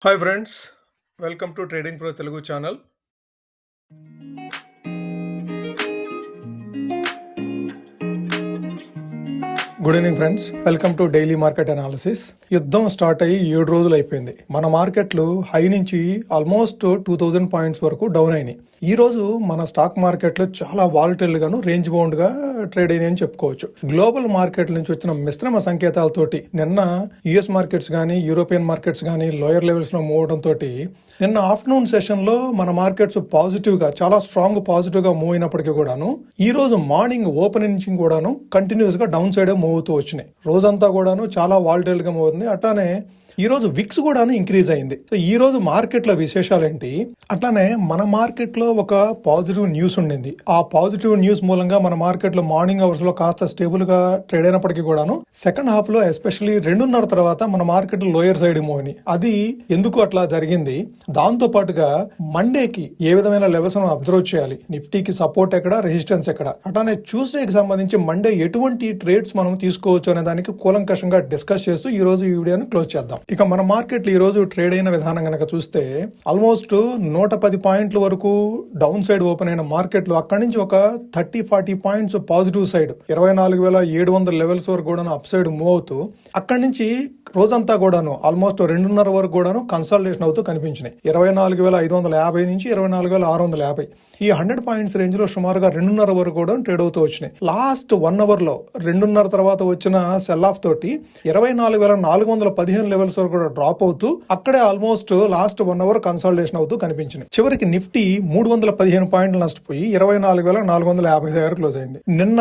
Hi friends, welcome to trading pro Telugu channel. Good evening friends, welcome to daily market analysis. యుద్ధం start అయ్యి 7 రోజులు అయిపోయింది. మన మార్కెట్లు హై నుంచి ఆల్మోస్ట్ 2000 పాయింట్స్ వరకు డౌన్ అయినాయి. ఈ రోజు మన స్టాక్ మార్కెట్లు చాలా వాలటైల్ గాను రేంజ్ బౌండ్ గా ట్రేడ్ అయినాయి అని చెప్పుకోవచ్చు. గ్లోబల్ మార్కెట్ నుంచి వచ్చిన మిశ్రమ సంకేతాలతోటి నిన్న యుఎస్ మార్కెట్స్ గానీ యూరోపియన్ మార్కెట్స్ గానీ లోయర్ లెవెల్స్ లో మూవ్ అవడం తోటి నిన్న ఆఫ్టర్నూన్ సెషన్ లో మన మార్కెట్స్ పాజిటివ్ గా చాలా స్ట్రాంగ్ పాజిటివ్ గా మూవ్ అయినప్పటికీ కూడాను ఈ రోజు మార్నింగ్ ఓపెనింగ్ నుంచి కూడాను కంటిన్యూస్ గా డౌన్ సైడ్ మూవ్ అవుతూ వచ్చినాయి. రోజంతా కూడాను చాలా వాలటైల్ గా మూవ్ అవుతుంది. అట్లానే ఈ రోజు విక్స్ కూడాను ఇంక్రీజ్ అయింది. సో ఈ రోజు మార్కెట్ లో విశేషాలు ఏంటి? అట్లానే మన మార్కెట్ లో ఒక పాజిటివ్ న్యూస్ ఉండింది. ఆ పాజిటివ్ న్యూస్ మూలంగా మన మార్కెట్ లో మార్నింగ్ అవర్స్ లో కాస్త స్టేబుల్ గా ట్రేడ్ అయినప్పటికీ కూడాను సెకండ్ హాఫ్ లో ఎస్పెషల్లీ 2:30 తర్వాత మన మార్కెట్ లోయర్ సైడ్ మూవ్ అని అది ఎందుకు అట్లా జరిగింది? దాంతో పాటుగా మండేకి ఏ విధమైన లెవెల్స్ అబ్జర్వ్ చేయాలి, నిఫ్టీకి సపోర్ట్ ఎక్కడ, రెసిస్టెన్స్ ఎక్కడ, అట్లానే ట్యూస్డేకి సంబంధించి మండే ఎటువంటి ట్రేడ్స్ మనం తీసుకోవచ్చు అనే దానికి కూలంకషంగా డిస్కస్ చేస్తూ ఈ రోజు ఈ వీడియోని క్లోజ్ చేద్దాం. ఇక మన మార్కెట్ ఈ రోజు ట్రేడ్ అయిన విధానం గనక చూస్తే ఆల్మోస్ట్ 110 పాయింట్ల వరకు డౌన్ సైడ్ ఓపెన్ అయిన మార్కెట్ లో అక్కడి నుంచి ఒక 30-40 పాయింట్స్ పాజిటివ్ సైడ్ 24,700 లెవెల్స్ వరకు కూడా అప్ సైడ్ మూవ్ అవుతూ అక్కడి నుంచి రోజంతా కూడాను ఆల్మోస్ట్ 2:30 వరకు కూడాను కన్సల్టేషన్ అవుతూ కనిపించినాయి. 24,550 నుంచి 24,650 ఈ 100 పాయింట్స్ రేంజ్ లో సుమారుగా 2:30 వరకు కూడా ట్రేడ్ అవుతూ వచ్చినాయి. లాస్ట్ 1 అవర్ లో 2:30 తర్వాత వచ్చిన సెల్ ఆఫ్ తోటి 24,415 లెవెల్స్ వరకు కూడా డ్రాప్ అవుతూ అక్కడే ఆల్మోస్ట్ లాస్ట్ 1 అవర్ కన్సల్టేషన్ అవుతూ కనిపించినాయి. చివరికి నిఫ్టీ 315 పాయింట్లు నష్టపోయి 24,450 దగ్గర క్లోజ్ అయింది. నిన్న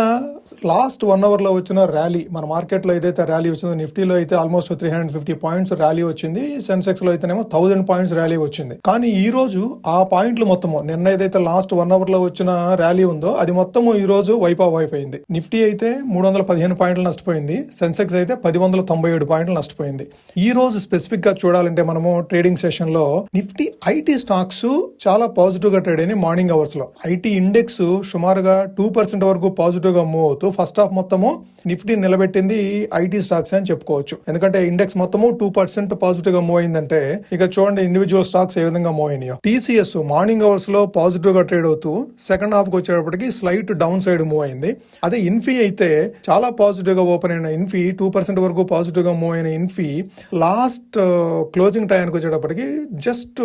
లాస్ట్ 1 అవర్ లో వచ్చిన ర్యాలీ మన మార్కెట్ లో ఏదైతే ర్యాలీ వచ్చిందో నిఫ్టీలో అయితే ఆల్మోస్ట్ 350 పాయింట్స్ ర్యాలీ వచ్చింది. సెన్సెక్స్ లో అయితేనేమో 1000 పాయింట్స్ ర్యాలీ వచ్చింది. కానీ ఈ రోజు ఆ పాయింట్లు మొత్తము నిన్న ఏదైతే లాస్ట్ 1 అవర్ లో వచ్చిన ర్యాలీ ఉందో అది మొత్తము ఈ రోజు వైప్ అయిపోయింది. నిఫ్టీ అయితే 315 పాయింట్లు నష్టపోయింది. సెన్సెక్స్ అయితే 1097 పాయింట్లు నష్టపోయింది. ఈ రోజు స్పెసిఫిక్ గా చూడాలంటే మనము ట్రేడింగ్ సెషన్ లో నిఫ్టీ ఐటీ స్టాక్స్ చాలా పాజిటివ్ గా ట్రేడ్ అయినాయి. మార్నింగ్ అవర్స్ లో ఐటీ ఇండెక్స్ సుమారుగా 2% వరకు పాజిటివ్ గా మూవ్ అవుతూ ఫస్ట్ హాఫ్ మొత్తము నిఫ్టీ నిలబెట్టింది ఐటీ స్టాక్స్ అని చెప్పుకోవచ్చు. ఎందుకంటే ఇండెక్స్ మొత్తము 2% పాజిటివ్ గా మూవ్ అయిందంటే ఇక చూడండి ఇండివిజువల్ స్టాక్స్ ఏ విధంగా మూవ్ అయినాయో. టీసీఎస్ మార్నింగ్ అవర్స్ లో పాజిటివ్ గా ట్రేడ్ అవుతూ సెకండ్ హాఫ్ కి వచ్చేటప్పటికి స్లైట్ డౌన్ సైడ్ మూవ్ అయింది. అదే ఇన్ఫీ అయితే చాలా పాజిటివ్ గా ఓపెన్ అయిన ఇన్ఫీ 2% వరకు పాజిటివ్ గా మూవ్ అయిన ఇన్ఫీ లాస్ట్ క్లోజింగ్ టైంకి వచ్చేటప్పటికి జస్ట్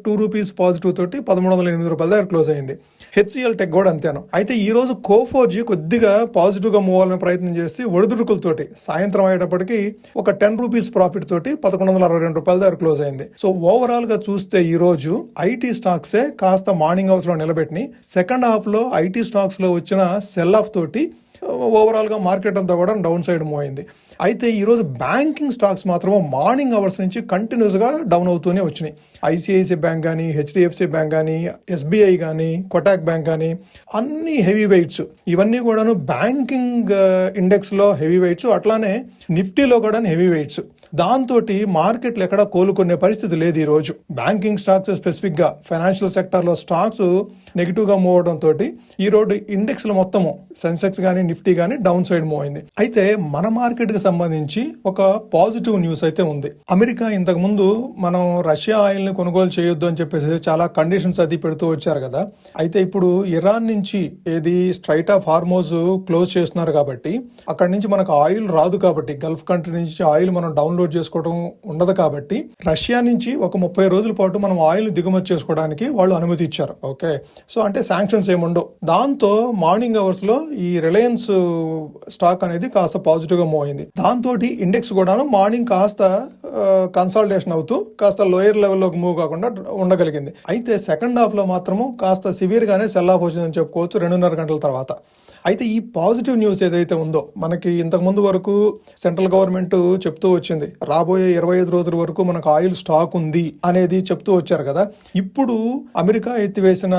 ₹2 పాజిటివ్ తోటి 1308 రూపాయల దగ్గర క్లోజ్ అయింది. హెచ్సిఎల్ టెక్ కూడా అంతేను. అయితే ఈ రోజు కోఫోర్జీ కొద్దిగా పాజిటివ్ గా మూవ్ అవ్వాలని ప్రయత్నం చేసి ఒడిదుడుకులతోటి సాయంత్రం అయ్యేటప్పటికి ఒక ₹10 ప్రాఫిట్ తోటి 1162 రూపాయల దగ్గర క్లోజ్ అయింది. సో ఓవరాల్ గా చూస్తే ఈ రోజు ఐటీ స్టాక్సే కాస్త మార్నింగ్ అవర్స్ లో నిలబెట్టి సెకండ్ హాఫ్ లో ఐటీ స్టాక్స్ లో వచ్చిన సెల్ ఆఫ్ తోటి ఓవరాల్ గా మార్కెట్ అంతా కూడా డౌన్ సైడ్ మూవ్ అయింది. అయితే ఈ రోజు బ్యాంకింగ్ స్టాక్స్ మాత్రం మార్నింగ్ అవర్స్ నుంచి కంటిన్యూస్ గా డౌన్ అవుతూనే వచ్చినాయి. ఐసిఐసిఐ బ్యాంక్ కానీ, హెచ్డిఎఫ్సి బ్యాంక్ కానీ, ఎస్బీఐ కానీ, కొటాక్ బ్యాంక్ కానీ అన్ని హెవీ వెయిట్స్. ఇవన్నీ కూడాను బ్యాంకింగ్ ఇండెక్స్ లో హెవీ వెయిట్స్, అట్లానే నిఫ్టీలో కూడా హెవీ వెయిట్స్. దాంతో మార్కెట్లు ఎక్కడ కోలుకునే పరిస్థితి లేదు. ఈ రోజు బ్యాంకింగ్ స్టాక్స్ స్పెసిఫిక్ గా ఫైనాన్షియల్ సెక్టర్ లో స్టాక్స్ నెగిటివ్ గా మూవ్ అవడం తోటి ఈ రోజు ఇండెక్స్ లో మొత్తము సెన్సెక్స్ గానీ నిఫ్టీ గానీ డౌన్ సైడ్ మూవ్ అయింది. అయితే మన మార్కెట్ కి సంబంధించి ఒక పాజిటివ్ న్యూస్ అయితే ఉంది. అమెరికా ఇంతకు ముందు మనం రష్యా ఆయిల్ ని కొనుగోలు చేయొద్దు అని చెప్పేసి చాలా కండిషన్స్ అది పెడుతూ వచ్చారు కదా. అయితే ఇప్పుడు ఇరాన్ నుంచి ఏది స్ట్రైట్ ఆఫ్ హార్మోజ్ క్లోజ్ చేస్తున్నారు కాబట్టి అక్కడి నుంచి మనకు ఆయిల్ రాదు కాబట్టి గల్ఫ్ కంట్రీ నుంచి ఆయిల్ మనం డౌన్లోడ్ చేసుకోవడం ఉండదు కాబట్టి రష్యా నుంచి ఒక 30 రోజుల పాటు మనం ఆయిల్ దిగుమతి చేసుకోవడానికి వాళ్ళు అనుమతి ఇచ్చారు. ఓకే, సో అంటే శాంక్షన్స్ ఏముండవు. దాంతో మార్నింగ్ అవర్స్ లో ఈ రిలయన్స్ స్టాక్ అనేది కాస్త పాజిటివ్ గా మూవ్ అయింది. దాంతో ఇండెక్స్ కూడాను మార్నింగ్ కాస్త కన్సల్టేషన్ అవుతూ కాస్త లోయర్ లెవెల్లోకి మూవ్ కాకుండా ఉండగలిగింది. అయితే సెకండ్ హాఫ్ లో మాత్రము కాస్త సివియర్ గానే సెల్ ఆఫ్ వచ్చిందని చెప్పుకోవచ్చు 2:30 గంటల తర్వాత. అయితే ఈ పాజిటివ్ న్యూస్ ఏదైతే ఉందో మనకి ఇంతకు ముందు వరకు సెంట్రల్ గవర్నమెంట్ చెప్తూ వచ్చింది రాబోయే 25 రోజుల వరకు మనకు ఆయిల్ స్టాక్ ఉంది అనేది చెప్తూ వచ్చారు కదా. ఇప్పుడు అమెరికా ఎత్తివేసిన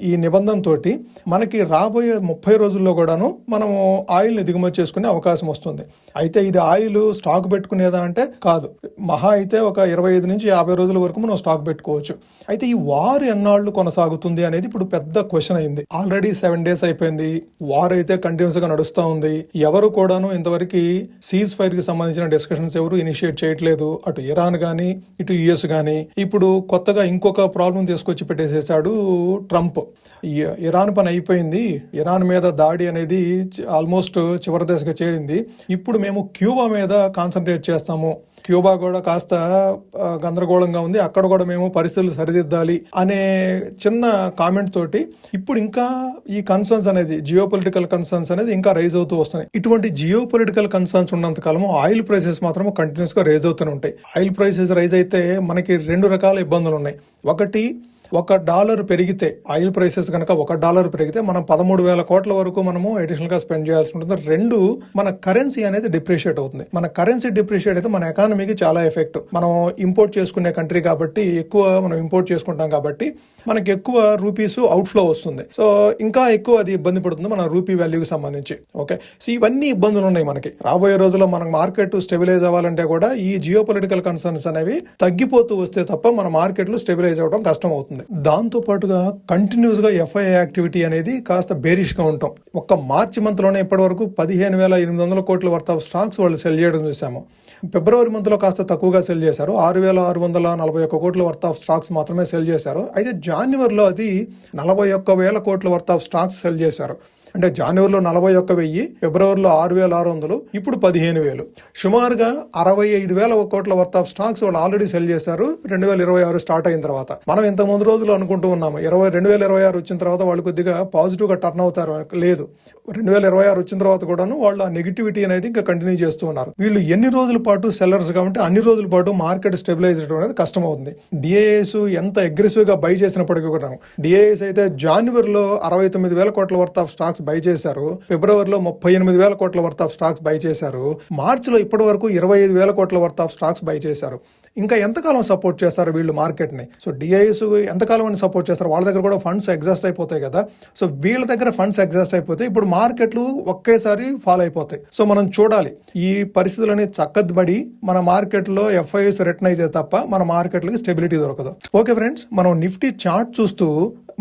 ఈ నిబంధన తోటి మనకి రాబోయే 30 రోజుల్లో కూడాను మనము ఆయిల్ ని దిగుమతి చేసుకునే అవకాశం వస్తుంది. అయితే ఇది ఆయిల్ స్టాక్ పెట్టుకునేదా అంటే కాదు, మహా అయితే ఒక 25 నుంచి 50 రోజుల వరకు మనం స్టాక్ పెట్టుకోవచ్చు. అయితే ఈ వార్ ఎన్నాళ్ళు కొనసాగుతుంది అనేది ఇప్పుడు పెద్ద క్వశ్చన్ అయింది. ఆల్రెడీ 7 days అయిపోయింది. వార్ అయితే కంటిన్యూస్ గా నడుస్తూ ఉంది. ఎవరు కూడాను ఇంతవరకు సీజ్ ఫైర్ కి సంబంధించిన డిస్కషన్స్ ఎవరు ఇనిషియేట్ చేయట్లేదు. అటు ఇరాన్ గానీ ఇటు యుఎస్ గానీ. ఇప్పుడు కొత్తగా ఇంకొక ప్రాబ్లం తీసుకొచ్చి పెట్టేసేసాడు ట్రంప్. ఇరాన్ పని అయిపోయింది, ఇరాన్ మీద దాడి అనేది ఆల్మోస్ట్ చివరి దశకు చేరింది, ఇప్పుడు మేము క్యూబా మీద కాన్సన్ట్రేట్ చేస్తాము, క్యూబా కూడా కాస్త గందరగోళంగా ఉంది, అక్కడ కూడా మేము పరిస్థితులు సరిదిద్దాలి అనే చిన్న కామెంట్ తోటి ఇప్పుడు ఇంకా ఈ కన్సర్న్స్ అనేది జియో పొలిటికల్ కన్సర్న్స్ అనేది ఇంకా రైజ్ అవుతూ వస్తున్నాయి. ఇటువంటి జియో పొలిటికల్ కన్సర్న్స్ ఉన్నంత కాలము ఆయిల్ ప్రైసెస్ మాత్రం కంటిన్యూస్ గా రైజ్ అవుతూనే ఉంటాయి. ఆయిల్ ప్రైసెస్ రైజ్ అయితే మనకి 2 రకాల ఇబ్బందులు ఉన్నాయి. ఒకటి, $1 పెరిగితే, ఆయిల్ ప్రైసెస్ కనుక $1 పెరిగితే మనం 13,000 కోట్ల వరకు మనము అడిషనల్ గా స్పెండ్ చేయాల్సి ఉంటుంది. 2, మన కరెన్సీ అనేది డిప్రిషియేట్ అవుతుంది. మన కరెన్సీ డిప్రిషియేట్ అయితే మన ఎకానమీకి చాలా ఎఫెక్ట్. మనం ఇంపోర్ట్ చేసుకునే కంట్రీ కాబట్టి ఎక్కువ మనం ఇంపోర్ట్ చేసుకుంటాం కాబట్టి మనకి ఎక్కువ రూపీస్ అవుట్ఫ్లో వస్తుంది. సో ఇంకా ఎక్కువ అది ఇబ్బంది పడుతుంది మన రూపీ వాల్యూకి సంబంధించి. ఓకే, సో ఇవన్నీ ఇబ్బందులు ఉన్నాయి మనకి. రాబోయే రోజుల్లో మన మార్కెట్ స్టెబిలైజ్ అవ్వాలంటే కూడా ఈ జియో పొలిటికల్ కన్సర్న్స్ అనేవి తగ్గిపోతూ వస్తే తప్ప మన మార్కెట్లు స్టెబిలైజ్ అవ్వడం కష్టం అవుతుంది. దాంతో పాటుగా కంటిన్యూస్ గా ఎఫ్ఐఐ యాక్టివిటీ అనేది కాస్త బేరిష్ గా ఉంటాం. ఒక్క మార్చి మంత్ లోనే ఇప్పటి వరకు 15,800 కోట్ల వర్త్ ఆఫ్ స్టాక్స్ వాళ్ళు సెల్ చేయడం చూసాము. ఫిబ్రవరి మంత్ లో కాస్త తక్కువగా సెల్ చేశారు, 6,641 కోట్ల వర్త్ ఆఫ్ స్టాక్స్ మాత్రమే సెల్ చేశారు. అయితే జనవరిలో అది 41,000 కోట్ల వర్త్ ఆఫ్ స్టాక్స్ సెల్ చేశారు. అంటే జనవరిలో 41,000, ఫిబ్రవరిలో 6,600, ఇప్పుడు 15,000. సుమారుగా 65,000 కోట్ల వర్త్ ఆఫ్ స్టాక్స్ వాళ్ళు ఆల్రెడీ సెల్ చేశారు 2026 స్టార్ట్ అయిన తర్వాత. మనం ఇంత ముందు రోజులు అనుకుంటూ ఉన్నాము 2026 వచ్చిన తర్వాత వాళ్ళు కొద్దిగా పాజిటివ్ గా టర్న్ అవుతారు. లేదు, 2026 వచ్చిన తర్వాత కూడాను వాళ్ళు ఆ నెగిటివిటీ అనేది ఇంకా కంటిన్యూ చేస్తూ ఉన్నారు. వీళ్ళు ఎన్ని రోజుల పాటు సెల్లర్స్ కాబట్టి అన్ని రోజుల పాటు మార్కెట్ స్టెబిలైజ్ అవడం అనేది కష్టం అవుతుంది. డిఐఎస్ ఎంత అగ్రెసివ్ గా బై చేసినప్పటికీ కూడా, డిఐఎస్ అయితే జనవరిలో 69,000 కోట్ల వర్త్ ఆఫ్ స్టాక్స్ బై చేశారు, ఫిబ్రవరిలో 38,000 కోట్ల వర్త్ ఆఫ్ స్టాక్స్ బై చేశారు, మార్చిలో ఇప్పటి వరకు 25,000 కోట్ల వర్త్ ఆఫ్ స్టాక్స్ బై చేశారు. ఇంకా ఎంతకాలం సపోర్ట్ చేస్తారు వీళ్ళు మార్కెట్ ని? సో డిఐఎస్ ఎంతకాలం అని సపోర్ట్ చేస్తారు? వాళ్ళ దగ్గర కూడా ఫండ్స్ ఎగ్జాస్ట్ అయిపోతాయి కదా. సో వీళ్ళ దగ్గర ఫండ్స్ ఎగ్జాస్ట్ అయిపోతే ఇప్పుడు మార్కెట్లు ఒకేసారి ఫాల్ అయిపోతాయి. సో మనం చూడాలి ఈ పరిస్థితులని చక్కదిబడి మన మార్కెట్ లో ఎఫ్ఐఎస్ రిటర్న్ అయితే తప్ప మన మార్కెట్లకి స్టెబిలిటీ దొరకదు. ఓకే ఫ్రెండ్స్, మనం నిఫ్టీ చార్ట్ చూస్తూ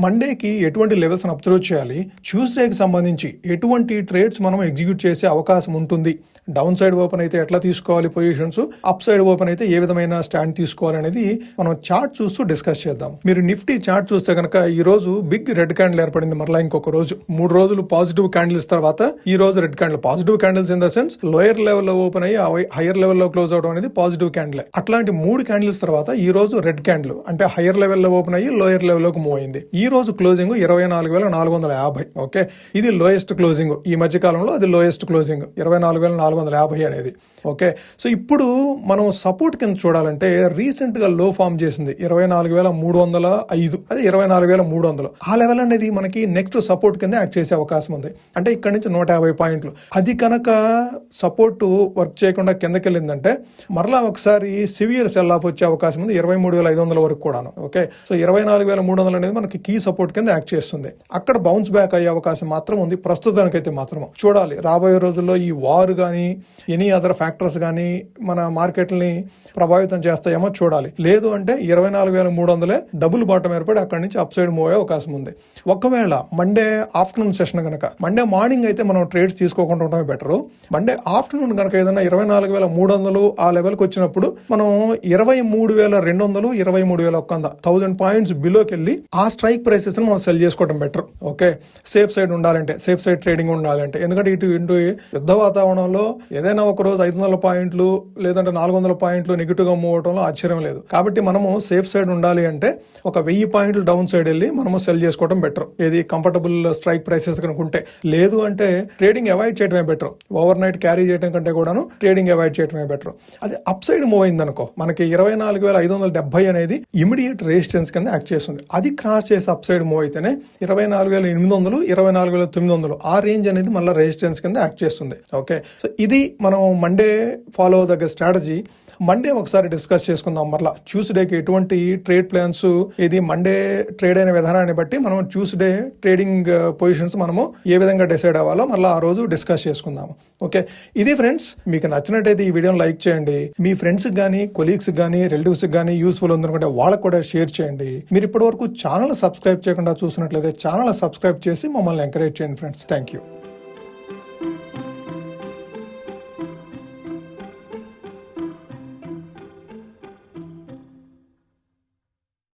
మండేకి ఎటువంటి లెవెల్స్ అబ్జర్వ్ చేయాలి, ట్యూస్డేకి సంబంధించి ఎటువంటి ట్రేడ్స్ మనం ఎగ్జిక్యూట్ చేసే అవకాశం ఉంటుంది, డౌన్ సైడ్ ఓపెన్ అయితే ఎట్లా తీసుకోవాలి పొజిషన్స్, అప్ సైడ్ ఓపెన్ అయితే ఏ విధమైన స్టాండ్ తీసుకోవాలి అనేది మనం చార్ట్ చూస్తూ డిస్కస్ చేద్దాం. మీరు నిఫ్టీ చార్ట్ చూస్తే కనుక ఈ రోజు బిగ్ రెడ్ క్యాండిల్ ఏర్పడింది. మరలా ఇంకొక రోజు 3 రోజులు పాజిటివ్ క్యాండిల్స్ తర్వాత ఈ రోజు red candle. Positive candles in the sense lower లెవెల్లో ఓపెన్ అయ్యి హైయర్ లెవెల్లో క్లోజ్ అవడం అనేది పాజిటివ్ క్యాండిల్. అట్లాంటి 3 క్యాండిల్స్ తర్వాత ఈ రోజు రెడ్ క్యాండిల్ అంటే హైయర్ లెవెల్లో ఓపెన్ అయ్యి లోయర్ లెవెల్లోకి మూవ్ అయింది. ఈ రోజు క్లోజింగ్ 24,450. ఓకే, ఇది లోయెస్ట్ క్లోజింగ్ ఈ మధ్య కాలంలో, అది లోయెస్ట్ క్లోజింగ్ 24,450 అనేది. ఓకే, సో ఇప్పుడు మనం సపోర్ట్ కింద చూడాలంటే రీసెంట్ గా లో ఫామ్ చేసింది 24,305, అది 24,300. ఆ లెవెల్ అనేది మనకి నెక్స్ట్ సపోర్ట్ కింద యాక్ట్ చేసే అవకాశం ఉంది. అంటే ఇక్కడ నుంచి 150 పాయింట్లు. అది కనుక సపోర్ట్ వర్క్ చేయకుండా కిందకి వెళ్ళిందంటే మరలా ఒకసారి సివియర్ సెల్ ఆఫ్ వచ్చే అవకాశం ఉంది 23,500 వరకు కూడాను. ఓకే, సో 24,300 అనేది మనకి కీ సపోర్ట్ కింద యాక్ట్ చేస్తుంది. అక్కడ బౌన్స్ బ్యాక్ అయ్యే అవకాశం మాత్రం ఉంది ప్రస్తుతానికైతే. మాత్రం చూడాలి రాబోయే రోజుల్లో ఈ వార్ గానీ ఎనీ అదర్ ఫ్యాక్టర్స్ గానీ మన మార్కెట్ని ప్రభావితం చేస్తాయేమో చూడాలి. లేదు అంటే 24,300 డబుల్ బాటం ఏర్పడి అక్కడి నుంచి అప్ సైడ్ మూవ్ అయ్యే అవకాశం ఉంది. ఒకవేళ మండే ఆఫ్టర్నూన్ సెషన్ కనుక, మండే మార్నింగ్ అయితే మనం ట్రేడ్స్ తీసుకోకుండా ఉండటమే బెటర్. మండే ఆఫ్టర్నూన్ కనుక ఏదైనా 24,300 ఆ లెవెల్కి వచ్చినప్పుడు మనం 23,200, 23,100 1000 పాయింట్స్ బిలోకి వెళ్ళి ఆ స్ట్రైక్ ప్రైసెస్ మనం సెల్ చేసుకోవడం బెటర్. ఓకే, సేఫ్ సైడ్ ఉండాలంటే, సేఫ్ సైడ్ ట్రేడింగ్ ఉండాలంటే. ఎందుకంటే ఇటు యుద్ధ వాతావరణంలో ఏదైనా ఒక రోజు 500 పాయింట్లు లేదంటే 400 పాయింట్లు నెగిటివ్ గా మూవ్ అవడంలో ఆశ్చర్యం లేదు. కాబట్టి మనము సేఫ్ సైడ్ ఉండాలి అంటే ఒక 1000 పాయింట్లు డౌన్ సైడ్ వెళ్ళి మనము సెల్ చేసుకోవడం బెటర్. ఏది కంఫర్టబుల్ స్ట్రైక్ ప్రైసెస్ కనుకుంటే. లేదు అంటే ట్రేడింగ్ అవాయిడ్ చేయడమే బెటర్. ఓవర్ నైట్ క్యారీ చేయడం కంటే కూడాను ట్రేడింగ్ అవాయిడ్ చేయడమే బెటర్. అది అప్ సైడ్ మూవ్ అయింది అనుకో, మనకి 24,570 అనేది ఇమిడియట్ రెసిస్టెన్స్ కింద యాక్ట్ చేస్తుంది. అది క్రాస్ చేసే అప్ సైడ్ మూవ్ అయితేనే 24,800, 24,900 ఆ రేంజ్ అనేది మళ్ళీ రెసిస్టెన్స్ కింద యాక్ట్ చేస్తుంది. ఓకే, సో ఇది మనం మండే ఫాలో అవ్వదగ్గ స్ట్రాటజీ. మండే ఒకసారి డిస్కస్ చేసుకుందాం. మరలా ట్యూస్డేకి ఎటువంటి ట్రేడ్ ప్లాన్స్, ఇది మండే ట్రేడ్ అయిన విధానాన్ని బట్టి మనం ట్యూస్డే ట్రేడింగ్ పొజిషన్స్ మనము ఏ విధంగా డిసైడ్ అవ్వాలో మళ్ళీ ఆ రోజు డిస్కస్ చేసుకుందాము. ఓకే, ఇది ఫ్రెండ్స్, మీకు నచ్చినట్టయితే ఈ వీడియోని లైక్ చేయండి. మీ ఫ్రెండ్స్కి కానీ, కొలీగ్స్కి కానీ, రిలేటివ్స్కి కానీ యూస్ఫుల్ ఉందనుకుంటే వాళ్ళకు కూడా షేర్ చేయండి. మీరు ఇప్పటి వరకు ఛానల్ సబ్స్క్రైబ్ చేయకుండా చూసినట్లయితే ఛానల్ సబ్స్క్రైబ్ చేసి మమ్మల్ని ఎంకరేజ్ చేయండి ఫ్రెండ్స్. Thank you.